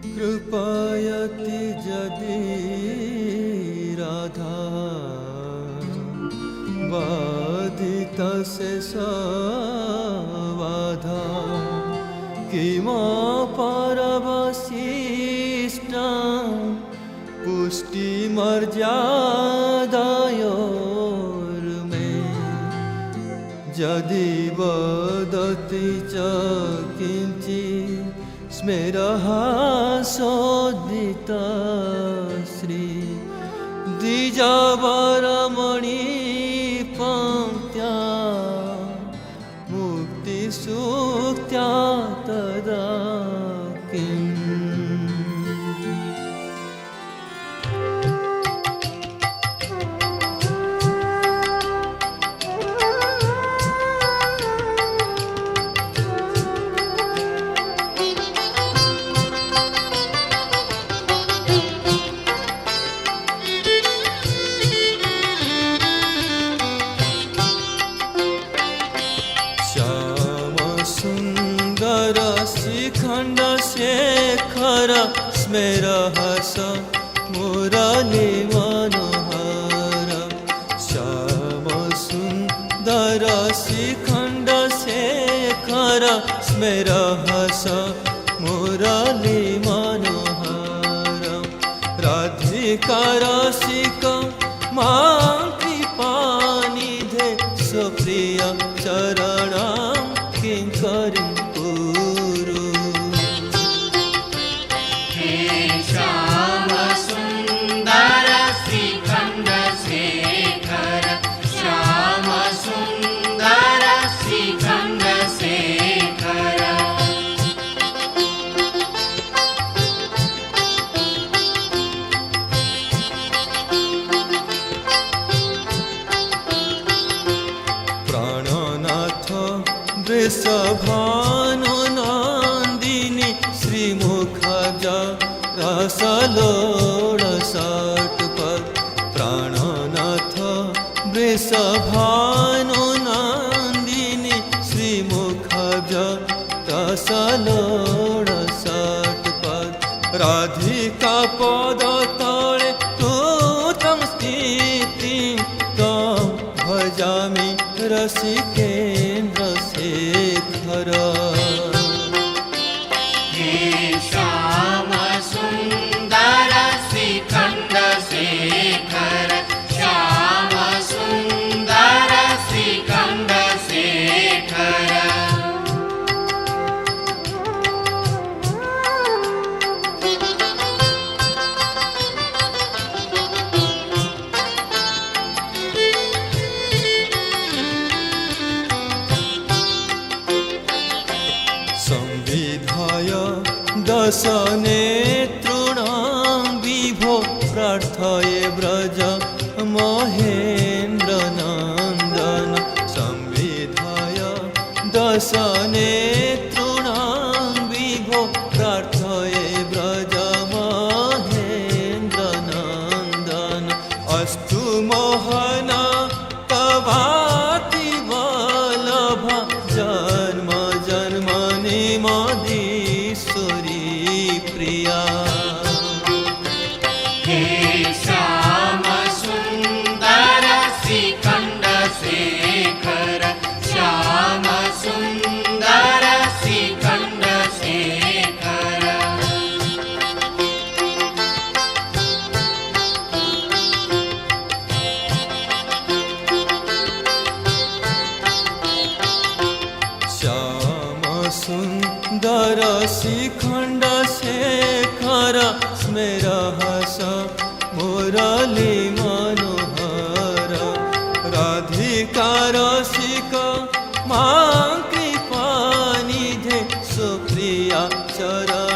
कृपयति यदि राधा बाधित शेषबाधा किमा परवशिष्टा पुष्टिमर्यादयोर्मे यदि वदति च किञ्चित् स्मेरहासोदिता श्री द्विजवरमणि पंक्त्या मुक्तिसूक्त्या तदा किम् शिखंड शेखर स्मेरहस मुरली मनोहर श्याम सुंदर शिखंड शेखर स्मेरहस मुरली मनोहर राधिका रसिक मां कृपानिधे सुप्रिय चरणं किंकरी वृषभानु नंदिनी श्रीमुखज रसलोड़सटपद प्राणनाथ वृषभानु नंदिनी श्रीमुखज रसलोड़सटपद राधिका पद तले तूतं स्थिति तम भजामि रसिकेन्द्र शेखर हे श्याम सुंदर श्रीखंड शेखर श्याम सुंदर श्रीखंड शेखर दश नेत्रूणां विभो प्रार्थये व्रज महेन्द्र नंदन संविधाय दश नेत्रूणां विभो प्रार्थये व्रज महेन्द्र नंदन अस्तु मोहन तवाति वल्लभ जन्म जन्मनि मदीश्वरी प्रिया हे श्याम सुंदर श्रीखंड शेखर श्याम सुंदर श्रीखंड शेखर श्याम सुंदर शिखंड शेखर स्मेरहस मुरली मनोहर राधिका रसिक मां कृपानिधे सुप्रिया चरण